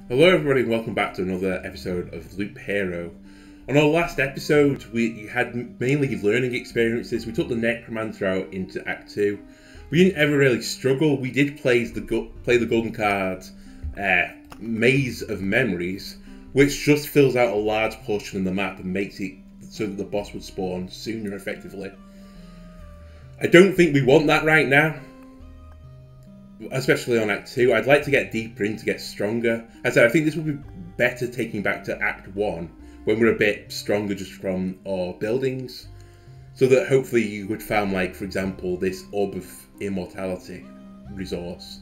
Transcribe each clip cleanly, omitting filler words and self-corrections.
Hello everybody and welcome back to another episode of Loop Hero. On our last episode we had mainly learning experiences. We took the Necromancer out into Act 2. We didn't ever really struggle. We did play the golden card Maze of Memories, which just fills out a large portion of the map and makes it so that the boss would spawn sooner effectively. I don't think we want that right now, especially on Act 2. I'd like to get deeper in to get stronger. As I said, I think this would be better taking back to Act 1, when we're a bit stronger just from our buildings, so that hopefully you would find, like, for example, this Orb of Immortality resource.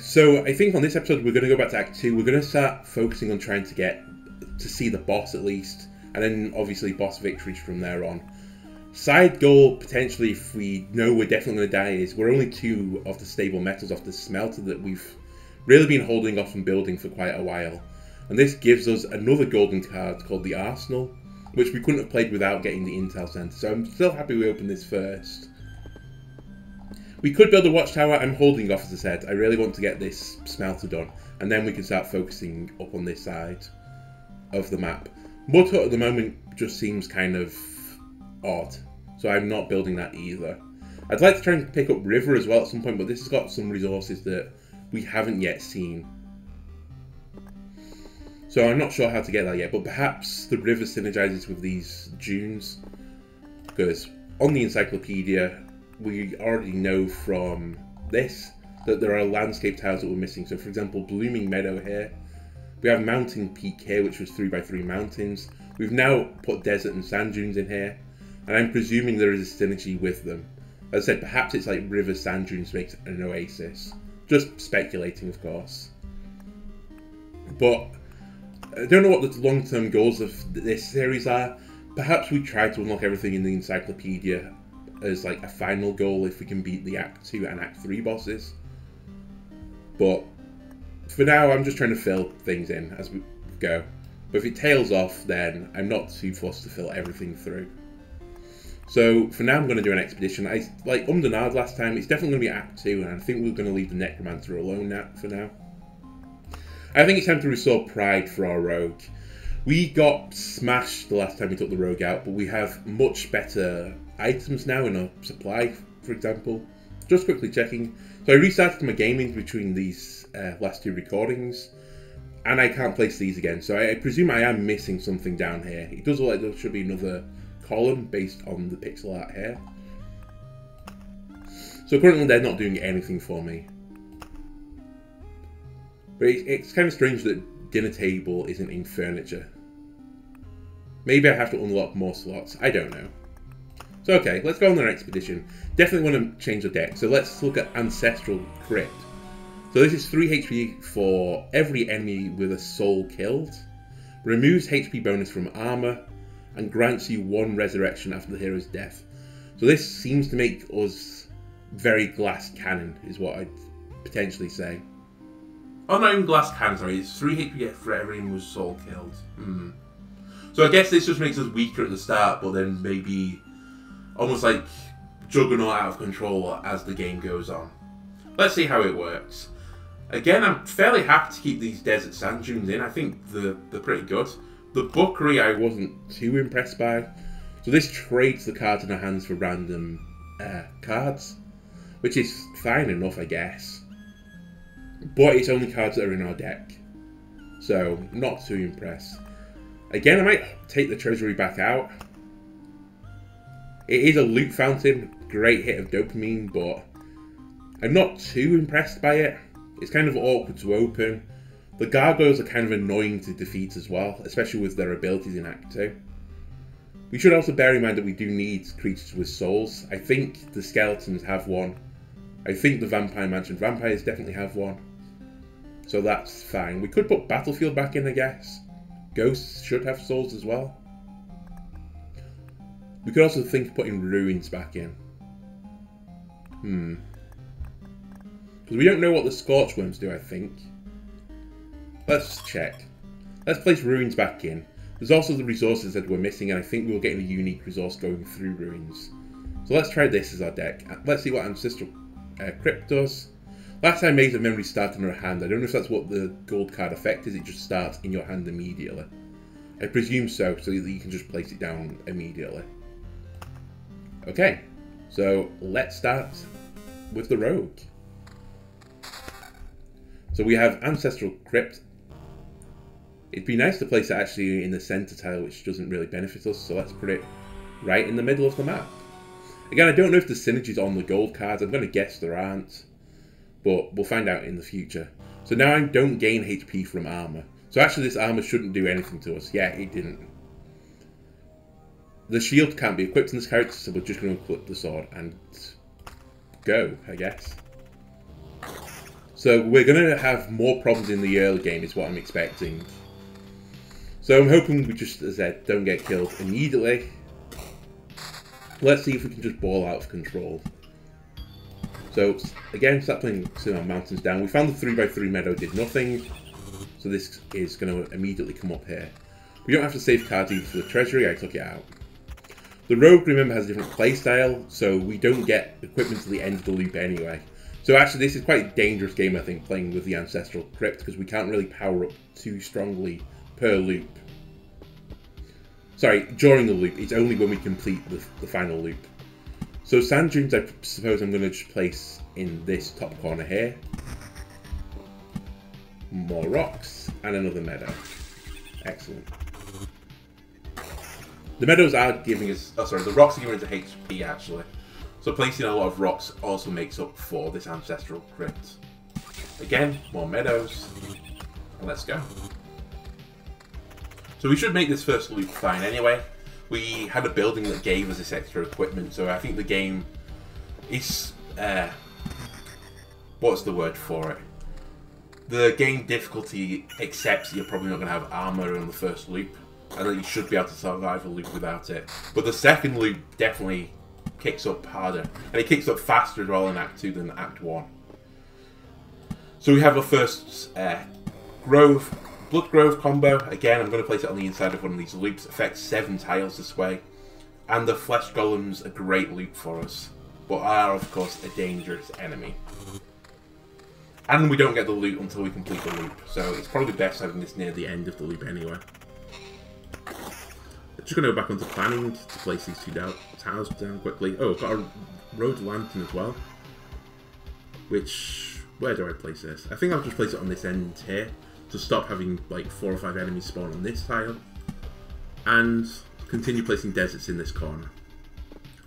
So I think on this episode we're going to go back to Act 2. We're going to start focusing on trying to get to see the boss at least, and then obviously boss victories from there on. Side goal, potentially, if we know we're definitely going to die, is we're only 2 of the stable metals off the smelter that we've really been holding off and building for quite a while. And this gives us another golden card called the Arsenal, which we couldn't have played without getting the Intel Center. So I'm still happy we opened this first. We could build a watchtower. I'm holding off, as I said. I really want to get this smelter done, and then we can start focusing up on this side of the map. Mud Hut at the moment just seems kind of odd, so I'm not building that either. I'd like to try and pick up River as well at some point, but this has got some resources that we haven't yet seen, so I'm not sure how to get that yet. But perhaps the River synergizes with these dunes, because on the encyclopedia we already know from this that there are landscape tiles that we're missing. So for example, Blooming Meadow here, we have Mountain Peak here, which was 3x3 mountains. We've now put desert and sand dunes in here, and I'm presuming there is a synergy with them. As I said, perhaps it's like river sand dunes makes an oasis. Just speculating, of course. But I don't know what the long-term goals of this series are. Perhaps we try to unlock everything in the encyclopedia as like a final goal if we can beat the Act 2 and Act 3 bosses. But for now, I'm just trying to fill things in as we go. But if it tails off, then I'm not too fussed to fill everything through. So for now, I'm going to do an expedition. Like Umdenard last time, it's definitely going to be Act 2, and I think we're going to leave the Necromancer alone now, for now. I think it's time to restore pride for our rogue. We got smashed the last time we took the rogue out, but we have much better items now in our supply, for example. Just quickly checking. So I restarted my gaming between these last 2 recordings, and I can't place these again. So I presume I am missing something down here. It does look like there should be another column based on the pixel art here. So currently they're not doing anything for me. But it's kind of strange that dinner table isn't in furniture. Maybe I have to unlock more slots. I don't know. So okay, let's go on our expedition. Definitely want to change the deck. So let's look at Ancestral Crypt. So this is 3 HP for every enemy with a soul killed. Removes HP bonus from armor, and grants you 1 resurrection after the hero's death. So this seems to make us very glass cannon, is what I'd potentially say. Oh, not even glass cannon, sorry. It's 3 HP for everyone with soul killed. So I guess this just makes us weaker at the start, but then maybe almost like Juggernaut out of control as the game goes on. Let's see how it works. Again, I'm fairly happy to keep these desert sand dunes in. I think they're pretty good. The Bookery I wasn't too impressed by. So this trades the cards in our hands for random cards, which is fine enough, I guess. But it's only cards that are in our deck, so not too impressed. Again, I might take the treasury back out. It is a loot fountain, great hit of dopamine, but I'm not too impressed by it. It's kind of awkward to open. The gargoyles are kind of annoying to defeat as well, especially with their abilities in Act 2. We should also bear in mind that we do need creatures with souls. I think the skeletons have one. I think the Vampire Mansion vampires definitely have one. So that's fine. We could put Battlefield back in, I guess. Ghosts should have souls as well. We could also think of putting Ruins back in. Because we don't know what the Scorchworms do, I think. Let's check. Let's place Ruins back in. There's also the resources that we're missing, and I think we'll get a unique resource going through Ruins. So let's try this as our deck. Let's see what Ancestral Crypt does. Last time Maze of Memory started in her hand. I don't know if that's what the gold card effect is. It just starts in your hand immediately. I presume so that you can just place it down immediately. Okay, so let's start with the rogue. So we have Ancestral Crypt. It'd be nice to place it actually in the center tile, which doesn't really benefit us, so let's put it right in the middle of the map. Again, I don't know if there's synergies on the gold cards. I'm going to guess there aren't, but we'll find out in the future. So now I don't gain HP from armor. So actually this armor shouldn't do anything to us. Yeah, it didn't. The shield can't be equipped in this character, so we're just going to equip the sword and go, I guess. So we're going to have more problems in the early game is what I'm expecting. So I'm hoping we just, as I said, don't get killed immediately. Let's see if we can just ball out of control. So again, start playing our mountains down. We found the 3x3 meadow did nothing. So this is going to immediately come up here. We don't have to save cards even for the treasury, I took it out. The rogue, remember, has a different playstyle, so we don't get equipment till the end of the loop anyway. So actually this is quite a dangerous game, I think, playing with the Ancestral Crypt, because we can't really power up too strongly per loop. Sorry, during the loop. It's only when we complete the final loop. So sand dunes, I suppose I'm going to just place in this top corner here. More rocks, and another meadow. Excellent. The meadows are giving us... Oh, sorry, the rocks are giving us a HP, actually. So placing a lot of rocks also makes up for this Ancestral Crypt. Again, more meadows. And let's go. So we should make this first loop fine anyway. We had a building that gave us this extra equipment, so I think the game is... what's the word for it? The game difficulty accepts that you're probably not going to have armor on the first loop, and that you should be able to survive a loop without it. But the second loop definitely kicks up harder, and it kicks up faster as well in Act 2 than Act 1. So we have our first Blood Grove combo. Again, I'm going to place it on the inside of one of these loops. Affects 7 tiles this way. And the Flesh Golem's a great loop for us, but are of course a dangerous enemy. And we don't get the loot until we complete the loop, so it's probably best having this near the end of the loop anyway. Just going to go back onto planning to place these two tiles down quickly. Oh, I've got a road lantern as well. Which, where do I place this? I think I'll just place it on this end here to stop having like 4 or 5 enemies spawn on this tile. And continue placing deserts in this corner.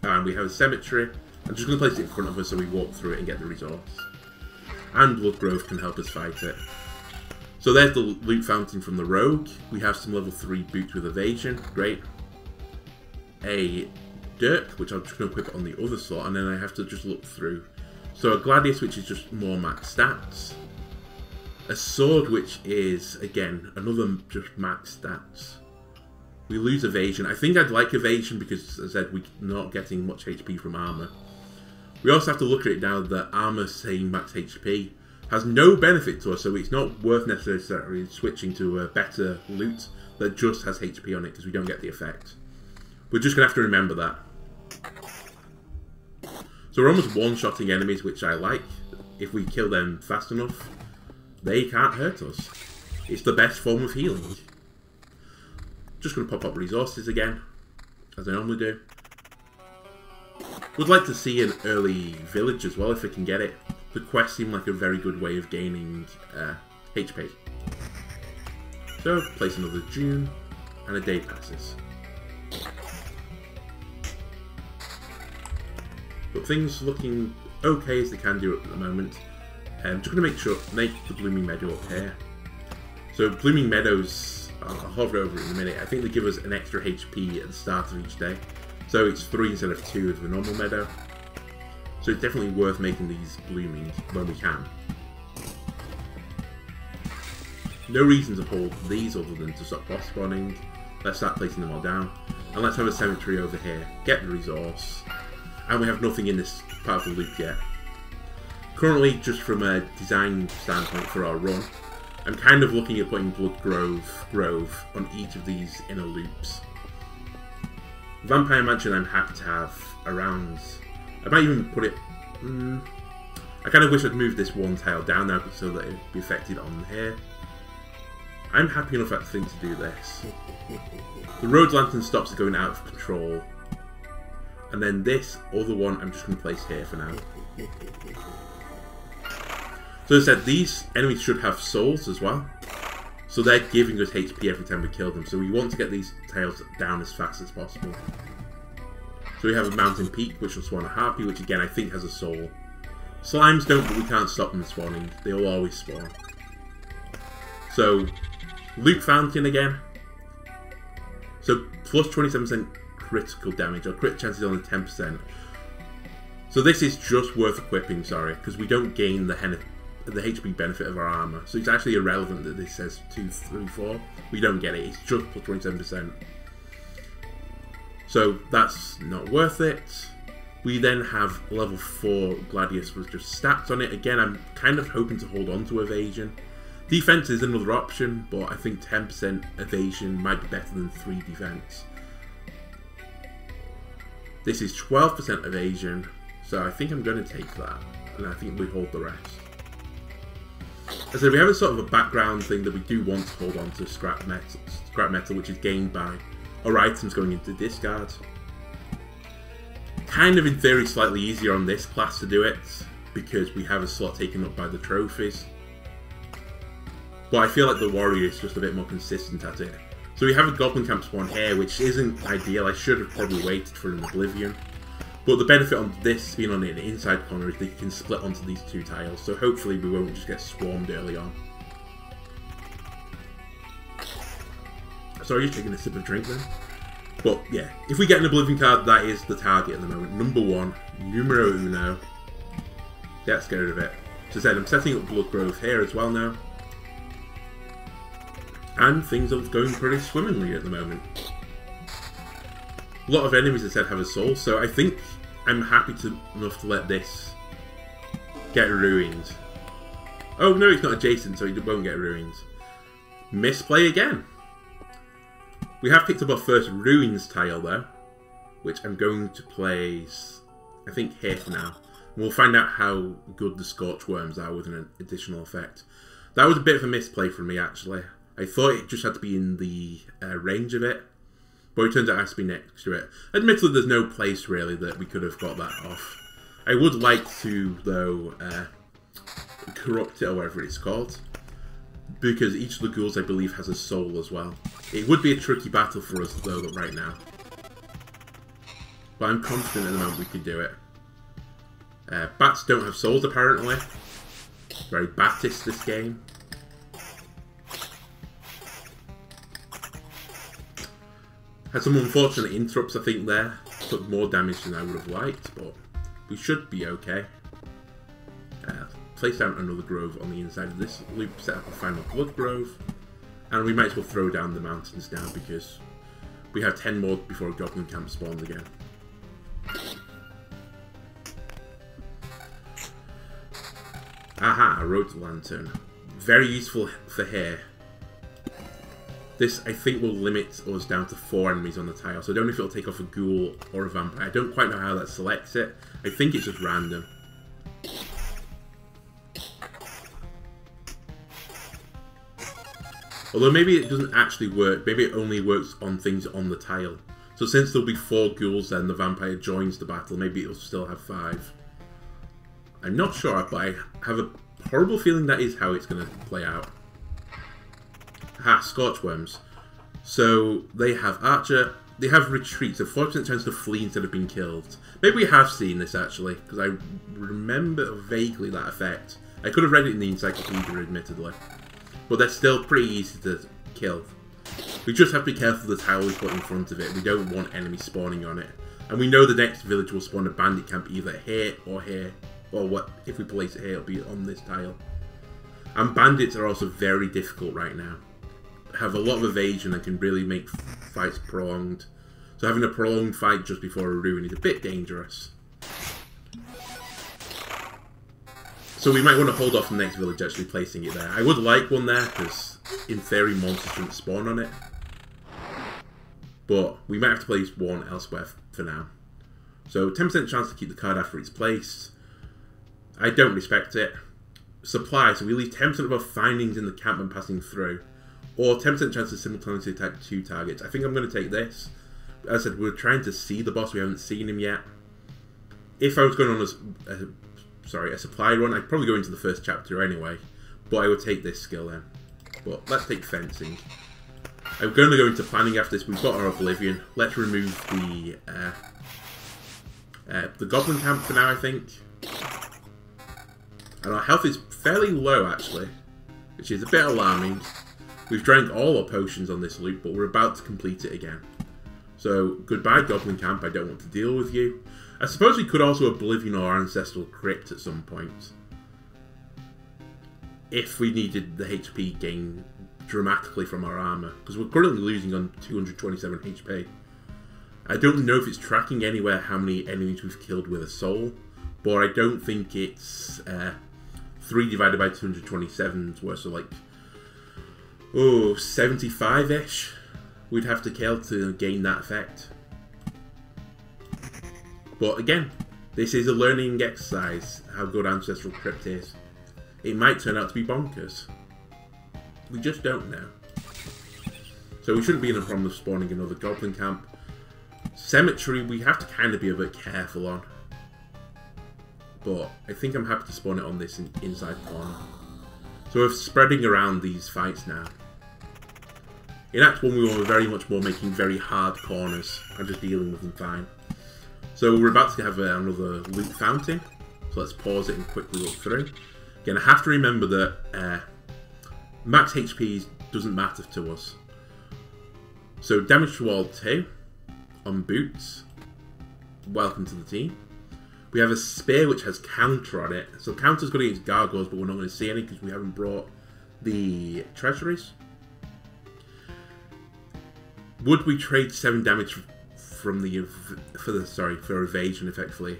And we have a cemetery. I'm just going to place it in front of us so we walk through it and get the resource. And Blood Grove can help us fight it. So there's the loot fountain from the rogue. We have some level 3 boots with evasion, great. A dirk, which I'm just going to equip on the other slot, and then I have to just look through. So a Gladius, which is just more max stats. A sword, which is, again, another just max stats. We lose evasion. I think I'd like evasion because, as I said, we're not getting much HP from armor. We also have to look at it now that armor saying max HP has no benefit to us, so it's not worth necessarily switching to a better loot that just has HP on it because we don't get the effect. We're just going to have to remember that. So we're almost one-shotting enemies, which I like. If we kill them fast enough, they can't hurt us. It's the best form of healing. Just going to pop up resources again, as I normally do. Would like to see an early village as well if I can get it. The quests seem like a very good way of gaining HP. So, place another dune, and a day passes. But things looking okay as they can do at the moment. I'm just going to make the Blooming Meadow up here. So Blooming Meadows, I'll hover over it in a minute. I think they give us an extra HP at the start of each day. So it's 3 instead of 2 of the normal meadow. So it's definitely worth making these blooming when we can. No reason to hold these other than to stop boss spawning. Let's start placing them all down. And let's have a cemetery over here. Get the resource. And we have nothing in this part of the loop yet. Currently, just from a design standpoint for our run, I'm kind of looking at putting Blood Grove on each of these inner loops. Vampire Mansion I'm happy to have around. I might even put it... I kind of wish I'd moved this one tile down now so that it'd be affected on here. I'm happy enough I think to do this. The road lantern stops it going out of control. And then this other one I'm just going to place here for now. So as I said, these enemies should have souls as well. So they're giving us HP every time we kill them. So we want to get these tails down as fast as possible. So we have a mountain peak, which will spawn a harpy, which again I think has a soul. Slimes don't, but we can't stop them spawning. They'll always spawn. So, loot fountain again. So plus 27% critical damage, or crit chance is only 10%. So this is just worth equipping, sorry, because we don't gain the HP benefit of our armor. So it's actually irrelevant that this says 2, 3, 4. We don't get it, it's just plus 27%. So that's not worth it. We then have level 4 Gladius with just stats on it. Again, I'm kind of hoping to hold on to evasion. Defense is another option, but I think 10% evasion might be better than 3 defense. This is 12% evasion, so I think I'm going to take that, and I think we hold the rest. As I said, we have a sort of a background thing that we do want to hold on to scrap metal, which is gained by our items going into discard. Kind of in theory slightly easier on this class to do it, because we have a slot taken up by the trophies. But I feel like the warrior is just a bit more consistent at it. So we have a goblin camp spawn here, which isn't ideal. I should have probably waited for an oblivion. But the benefit on this being on the inside corner is that you can split onto these 2 tiles. So hopefully we won't just get swarmed early on. Sorry, just taking a sip of drink then. But yeah, if we get an oblivion card, that is the target at the moment. Number 1, numero uno. Yeah, let's get rid of it. So I said, I'm setting up Blood Grove here as well now. And things are going pretty swimmingly at the moment. A lot of enemies, as I said, have a soul, so I think I'm happy enough to let this get ruined. Oh no, it's not adjacent, so it won't get ruined. Misplay again. We have picked up our first ruins tile though, which I'm going to place, I think, here for now. We'll find out how good the scorch worms are with an additional effect. That was a bit of a misplay from me actually. I thought it just had to be in the range of it, but it turns out it has to be next to it. Admittedly, there's no place really that we could have got that off. I would like to, though, corrupt it or whatever it's called, because each of the ghouls, I believe, has a soul as well. It would be a tricky battle for us, though, right now. But I'm confident at the moment we can do it. Bats don't have souls, apparently. Very Batist, this game. Had some unfortunate interrupts, I think, there. Took more damage than I would have liked, but we should be okay. Place down another grove on the inside of this loop, set up a final blood grove, and we might as well throw down the mountains now because we have 10 more before a goblin camp spawns again. Aha, a road lantern. Very useful for here. This, I think, will limit us down to 4 enemies on the tile, so I don't know if it'll take off a ghoul or a vampire. I don't quite know how that selects it. I think it's just random. Although maybe it doesn't actually work. Maybe it only works on things on the tile. So since there'll be 4 ghouls then, the vampire joins the battle, maybe it'll still have 5. I'm not sure, but I have a horrible feeling that is how it's going to play out. Ah, Scorchworms. So they have Archer, they have Retreat, so 40% chance to flee instead of being killed. Maybe we have seen this actually, because I remember vaguely that effect. I could have read it in the encyclopedia, admittedly. But they're still pretty easy to kill. We just have to be careful of the tile we put in front of it. We don't want enemies spawning on it. And we know the next village will spawn a bandit camp either here. Or what if we place it here, it'll be on this tile. And bandits are also very difficult right now. Have a lot of evasion and can really make fights prolonged. So having a prolonged fight just before a ruin is a bit dangerous. So we might want to hold off the next village actually placing it there. I would like one there because in theory monsters shouldn't spawn on it. But we might have to place one elsewhere for now. So 10% chance to keep the card after it's placed. I don't respect it. Supply, so we leave 10% of our findings in the camp when passing through. Or 10% chance to simultaneously attack 2 targets. I think I'm going to take this. As I said, we're trying to see the boss, we haven't seen him yet. If I was going on a supply run, I'd probably go into the first chapter anyway. But I would take this skill then. But let's take fencing. I'm going to go into planning after this. We've got our Oblivion. Let's remove the Goblin Camp for now, I think. And our health is fairly low, actually, which is a bit alarming. We've drank all our potions on this loop, but we're about to complete it again. So, goodbye, Goblin Camp. I don't want to deal with you. I suppose we could also Oblivion our Ancestral Crypt at some point, if we needed the HP gain dramatically from our armor, because we're currently losing on 227 HP. I don't know if it's tracking anywhere how many enemies we've killed with a soul, but I don't think it's 3 divided by 227 is worth, so like, 75-ish we'd have to kill to gain that effect. But again, this is a learning exercise, how good Ancestral Crypt is. It might turn out to be bonkers. We just don't know. So we shouldn't be in a problem of spawning another Goblin Camp. Cemetery, we have to kind of be a bit careful on. But I think I'm happy to spawn it on this inside corner. So we're spreading around these fights now. In Act 1 we were very much more making very hard corners and just dealing with them fine. So we're about to have another loot fountain. So let's pause it and quickly look through. Again, I have to remember that max HP doesn't matter to us. So damage to all 2 on boots. Welcome to the team. We have a spear which has counter on it. So counter's good against gargoyles, but we're not going to see any because we haven't brought the treasuries. Would we trade 7 damage from for evasion effectively?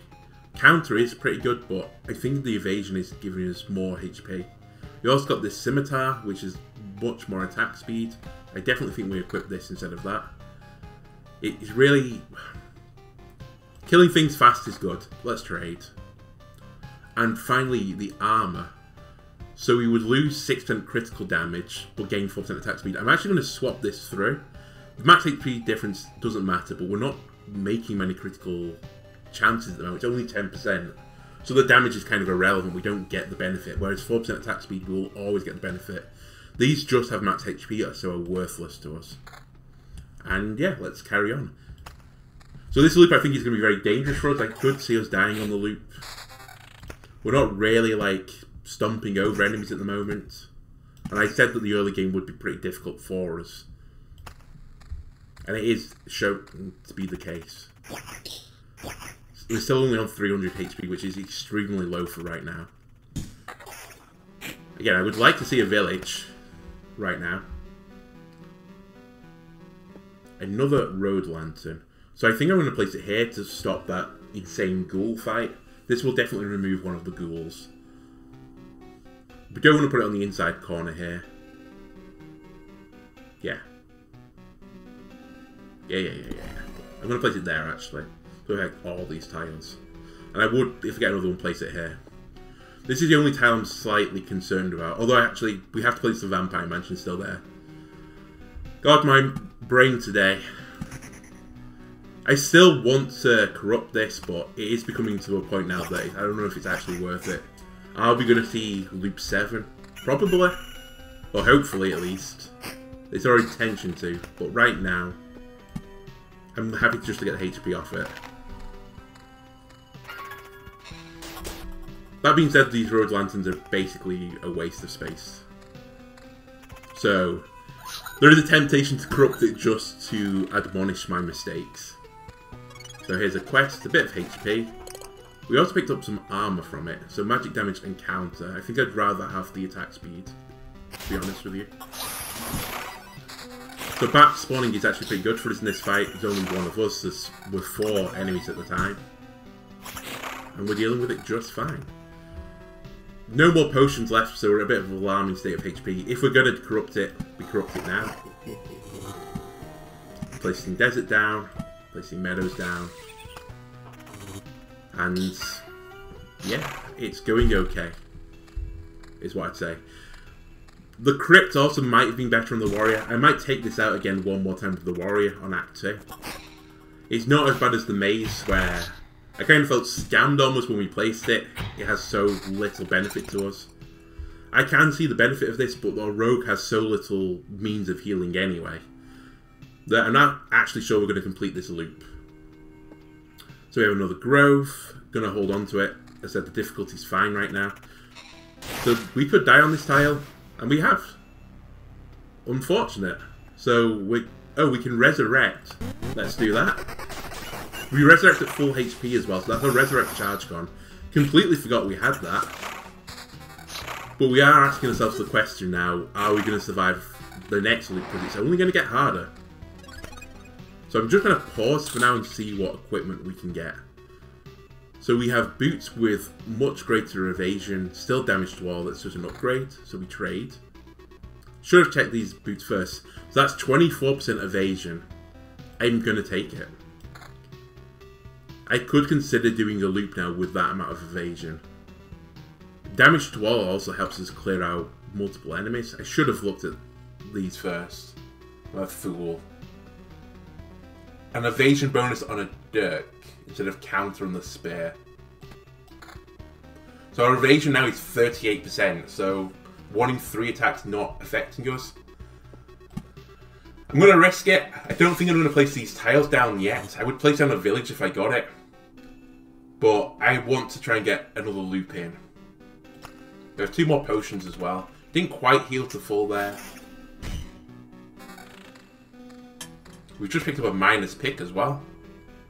Counter is pretty good, but I think the evasion is giving us more HP. We also got this scimitar, which is much more attack speed. I definitely think we equip this instead of that. It's really... killing things fast is good. Let's trade. And finally, the armor. So we would lose 6% critical damage, but gain 4% attack speed. I'm actually going to swap this through. The max HP difference doesn't matter, but we're not making many critical chances at the moment. It's only 10%. So the damage is kind of irrelevant. We don't get the benefit. Whereas 4% attack speed, we'll always get the benefit. These just have max HP, so are worthless to us. And yeah, let's carry on. So this loop I think is going to be very dangerous for us. I could see us dying on the loop. We're not really like stomping over enemies at the moment. And I said that the early game would be pretty difficult for us. And it is shown to be the case. We're still only on 300 HP, which is extremely low for right now. Again, I would like to see a village right now. Another road lantern. So I think I'm going to place it here to stop that insane ghoul fight. This will definitely remove one of the ghouls. We don't want to put it on the inside corner here. Yeah. Yeah. I'm going to place it there, actually. So I have all these tiles. And I would, if I get another one, place it here. This is the only tile I'm slightly concerned about. Although, actually, we have to place the Vampire Mansion still there. God, my brain today. I still want to corrupt this, but it is becoming to a point now that I don't know if it's actually worth it. Are we going to see Loop 7? Probably. Or hopefully, at least. It's our intention to. But right now, I'm happy just to get the HP off it. That being said, these road lanterns are basically a waste of space. So, there is a temptation to corrupt it just to admonish my mistakes. So here's a quest, a bit of HP. We also picked up some armor from it, so magic damage and counter. I think I'd rather have the attack speed, to be honest with you. So bat spawning is actually pretty good for us in this fight. There's only one of us, there's 4 enemies at the time. And we're dealing with it just fine. No more potions left, so we're in a bit of an alarming state of HP. If we're going to corrupt it, we corrupt it now. Placing desert down, placing meadows down. And yeah, it's going okay, is what I'd say. The Crypt also might have been better on the Warrior. I might take this out again one more time with the Warrior on Act 2. It's not as bad as the Maze, where I kind of felt scammed almost when we placed it. It has so little benefit to us. I can see the benefit of this, but the Rogue has so little means of healing anyway, that I'm not actually sure we're going to complete this loop. So we have another Grove. Going to hold on to it. As I said, the difficulty's fine right now. So we could die on this tile, and we have. Unfortunate. So we can resurrect. Let's do that. We resurrect at full HP as well, so that's a resurrect charge gone. Completely forgot we had that. But we are asking ourselves the question now, are we going to survive the next loop? Because it's only going to get harder. So I'm just going to pause for now and see what equipment we can get. So we have boots with much greater evasion, still damage to all, that's just an upgrade, so we trade. Should have checked these boots first. So that's 24% evasion. I'm going to take it. I could consider doing a loop now with that amount of evasion. Damage to all also helps us clear out multiple enemies. I should have looked at these first. I'm a fool. An evasion bonus on a dirk instead of counter on the spear. So our evasion now is 38%, so 1 in 3 attacks not affecting us. I'm going to risk it. I don't think I'm going to place these tiles down yet. I would place down a village if I got it. But I want to try and get another loop in. There are 2 more potions as well. Didn't quite heal to full there. We've just picked up a minus pick as well.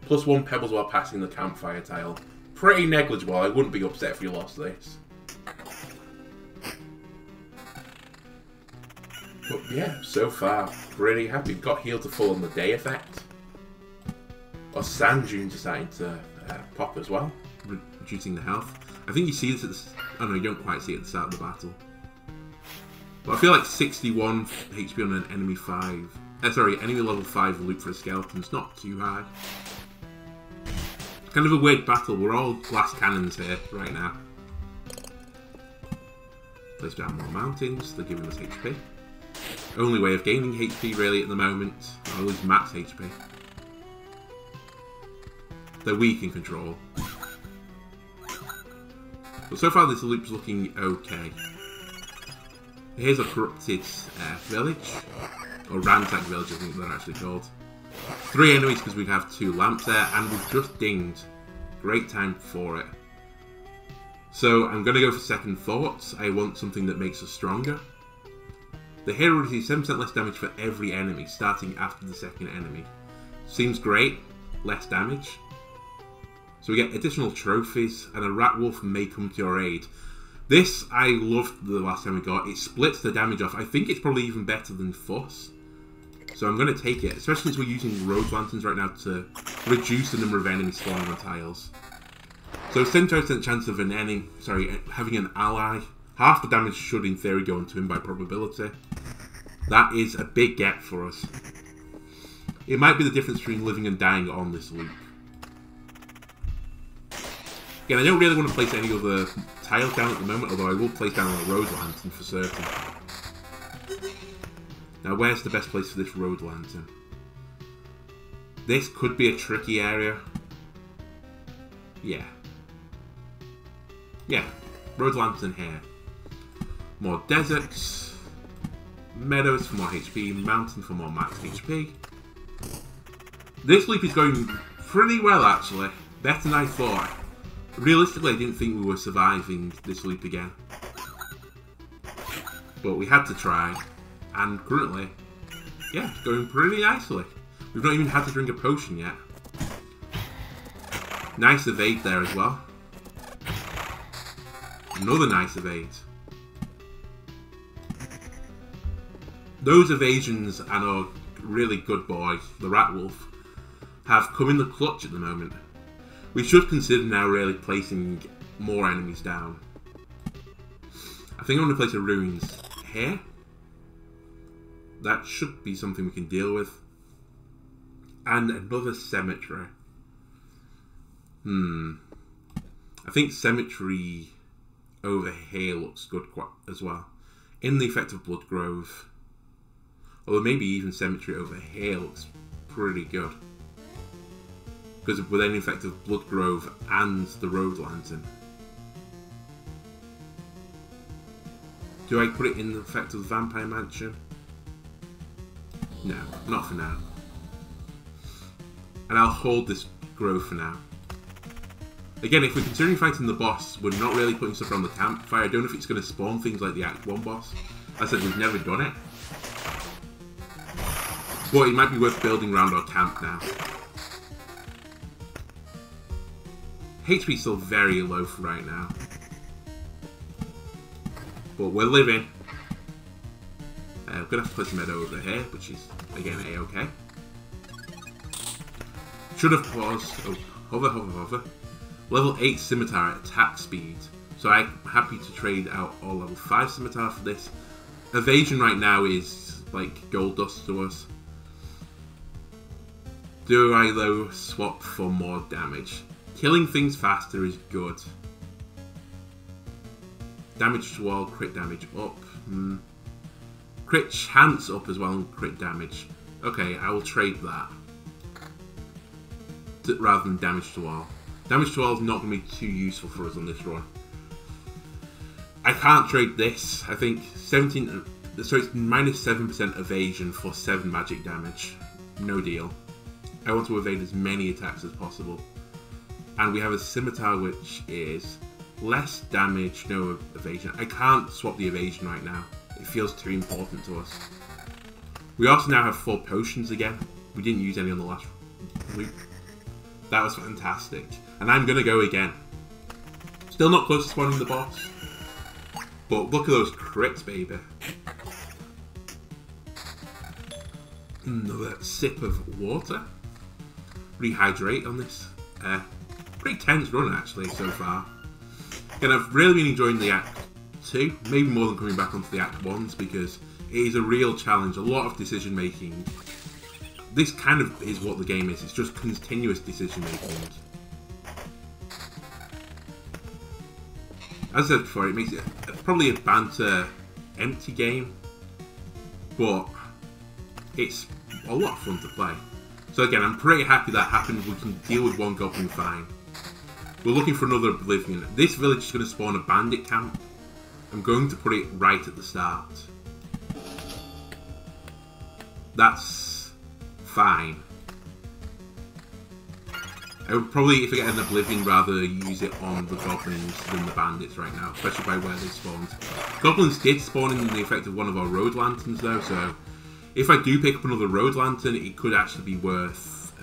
Plus 1 pebbles while passing the campfire tile. Pretty negligible. I wouldn't be upset if we lost this. But yeah, so far, pretty happy. Got healed to full on the day effect. Our sand dunes are starting to pop as well, reducing the health. I think you see this at the... Oh no, you don't quite see it at the start of the battle. But I feel like 61 HP on an enemy 5... enemy level 5 loop for a skeleton is not too high. Kind of a weird battle. We're all glass cannons here right now. Place down more mountains. They're giving us HP. Only way of gaining HP really at the moment. Or at least max HP. That we can control. But so far this loop's looking okay. Here's a corrupted village. Or ransack village I think they're actually called. 3 enemies because we have 2 lamps there, and we've just dinged. Great time for it. So I'm going to go for second thoughts. I want something that makes us stronger. The hero receives 7% less damage for every enemy, starting after the second enemy. Seems great. Less damage. So we get additional trophies, and a rat wolf may come to your aid. This I loved the last time we got. It splits the damage off. I think it's probably even better than Fuss. So I'm going to take it, especially since we're using road lanterns right now to reduce the number of enemies spawning on tiles. So 75% chance of having an ally. Half the damage should in theory go onto him by probability. That is a big get for us. It might be the difference between living and dying on this loop. Again, I don't really want to place any other tiles down at the moment, although I will place down a road lantern for certain. Now, where's the best place for this road lantern? This could be a tricky area. Yeah. Yeah, road lantern here. More deserts. Meadows for more HP. Mountain for more max HP. This loop is going pretty well, actually. Better than I thought. Realistically, I didn't think we were surviving this loop again. But we had to try. And currently, yeah, it's going pretty nicely. We've not even had to drink a potion yet. Nice evade there as well. Another nice evade. Those evasions and our really good boy, the rat wolf, have come in the clutch at the moment. We should consider now really placing more enemies down. I think I'm going to place a ruins here. That should be something we can deal with. And another cemetery. I think Cemetery over here looks good quite as well. In the effect of Blood Grove. Although maybe even Cemetery over here looks pretty good. Because with any effect of Blood Grove and the Road Lantern. Do I put it in the effect of the Vampire Mansion? No, not for now. And I'll hold this grove for now. Again, if we're considering fighting the boss, we're not really putting stuff around the campfire. I don't know if it's going to spawn things like the Act 1 boss. I said we've never done it. But it might be worth building around our camp now. HP is still very low for right now. But we're living. We're going to have to place Meadow over here, which is, again, A-okay. Should have paused. Oh, hover. Level 8 Scimitar at attack speed. So I'm happy to trade out all level 5 Scimitar for this. Evasion right now is like gold dust to us. Do I though swap for more damage? Killing things faster is good. Damage to all, crit damage up. Crit chance up as well and crit damage. Okay, I will trade that. Rather than damage to all. Damage to all is not going to be too useful for us on this run. I can't trade this. I think 17... So it's minus 7% evasion for 7 magic damage. No deal. I want to evade as many attacks as possible. And we have a Scimitar which is less damage, no evasion. I can't swap the evasion right now. It feels too important to us. We also now have 4 potions again. We didn't use any on the last loop. That was fantastic. And I'm going to go again. Still not close to spawning the boss. But look at those crits, baby. Another sip of water. Rehydrate on this. Pretty tense run, actually, so far. And I've really been enjoying the Act 2. Maybe more than coming back onto the Act 1s, because it is a real challenge. A lot of decision making. This kind of is what the game is. It's just continuous decision making. As I said before, it makes it probably a banter, empty game, but it's a lot of fun to play. So again, I'm pretty happy that happened. We can deal with one goblin fine. We're looking for another Oblivion. This village is going to spawn a bandit camp. I'm going to put it right at the start. That's fine. I would probably, if I get an Oblivion, rather use it on the goblins than the bandits right now, especially by where they spawned. Goblins did spawn in the effect of one of our road lanterns though, so if I do pick up another road lantern, it could actually be worth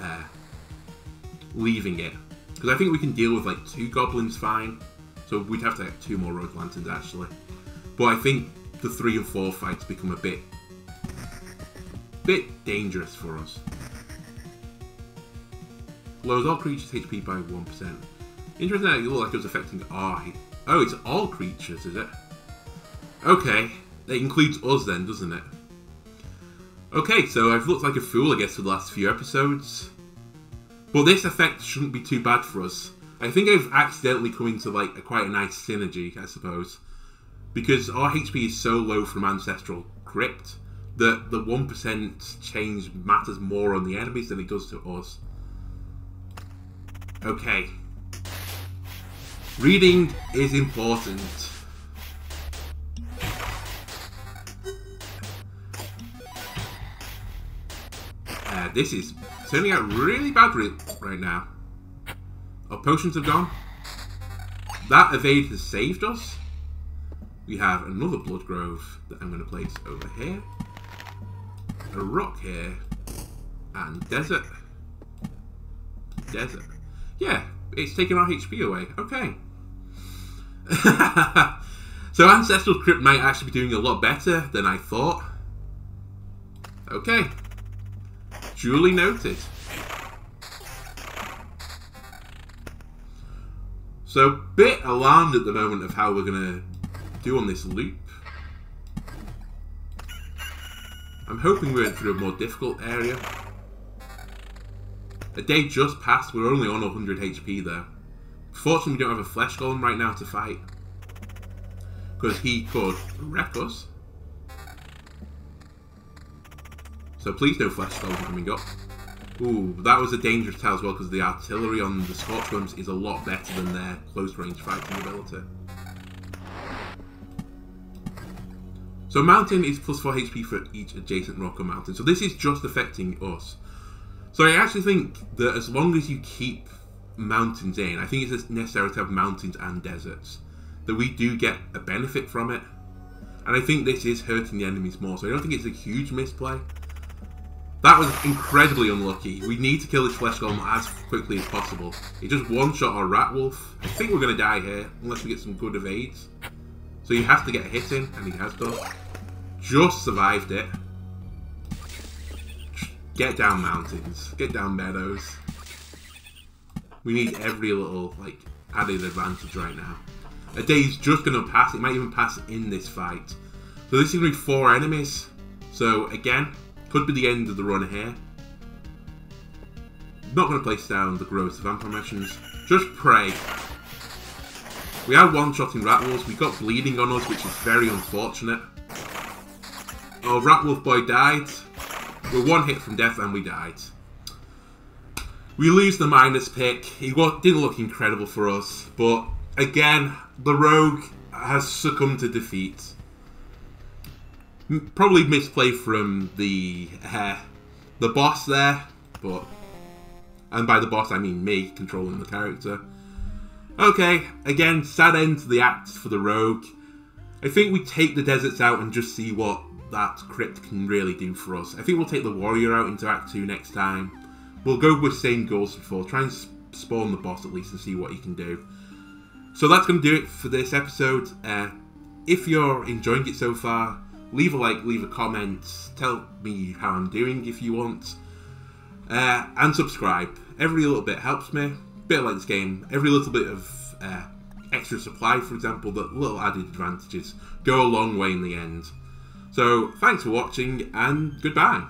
leaving it. Because I think we can deal with like 2 goblins fine, so we'd have to get 2 more road lanterns actually. But I think the 3 and 4 fights become a bit dangerous for us. Lowers all creatures' HP by 1%. Interesting that it looked like it was affecting our... Oh, it's all creatures, is it? Okay. That includes us then, doesn't it? Okay, so I've looked like a fool, I guess, for the last few episodes. But this effect shouldn't be too bad for us. I think I've accidentally come into, like, quite a nice synergy, I suppose. Because our HP is so low from Ancestral Crypt that the 1% change matters more on the enemies than it does to us. Okay. Reading is important. This is turning out really bad right now. Our potions have gone. That evade has saved us. We have another Blood Grove that I'm going to place over here. A rock here. And desert. Desert. Yeah, it's taken our HP away. Okay. So Ancestral Crypt might actually be doing a lot better than I thought. Okay. Duly noted. So, bit alarmed at the moment of how we're going to do on this loop. I'm hoping we went through a more difficult area. A day just passed, we're only on 100 HP though. Fortunately, we don't have a flesh golem right now to fight, because he could wreck us. So please no flesh golem coming up. Ooh, that was a dangerous tile as well, because the artillery on the Scorch Worms is a lot better than their close range fighting ability. So Mountain is plus 4 HP for each adjacent rock or mountain. So this is just affecting us. So I actually think that as long as you keep mountains in, I think it's necessary to have mountains and deserts, that we do get a benefit from it. And I think this is hurting the enemies more, so I don't think it's a huge misplay. That was incredibly unlucky. We need to kill this flesh golem as quickly as possible. He just one-shot our rat wolf. I think we're going to die here, unless we get some good evades. So he has to get a hit in, and he has done. Just survived it. Get down mountains. Get down meadows. We need every little, like, added advantage right now. A day's just going to pass. It might even pass in this fight. So this is going to be 4 enemies. So, again, could be the end of the run here. Not going to place down the growth of vampire missions. Just pray. We are one-shotting rat wolves. We got bleeding on us, which is very unfortunate. Oh, rat wolf boy died. We're 1 hit from death and we died. We lose the minus pick. He didn't look incredible for us, but again, the rogue has succumbed to defeat. Probably misplay from the boss there, but, and by the boss I mean me controlling the character. Okay, again, sad end to the act for the rogue. I think we take the deserts out and just see what that crypt can really do for us. I think we'll take the warrior out into Act 2 next time. We'll go with same goals before, try and spawn the boss at least and see what he can do. So that's going to do it for this episode. If you're enjoying it so far, leave a like, leave a comment, tell me how I'm doing if you want, and subscribe. Every little bit helps me. Bit like this game, every little bit of extra supply, for example, that little added advantages go a long way in the end. So, thanks for watching, and goodbye.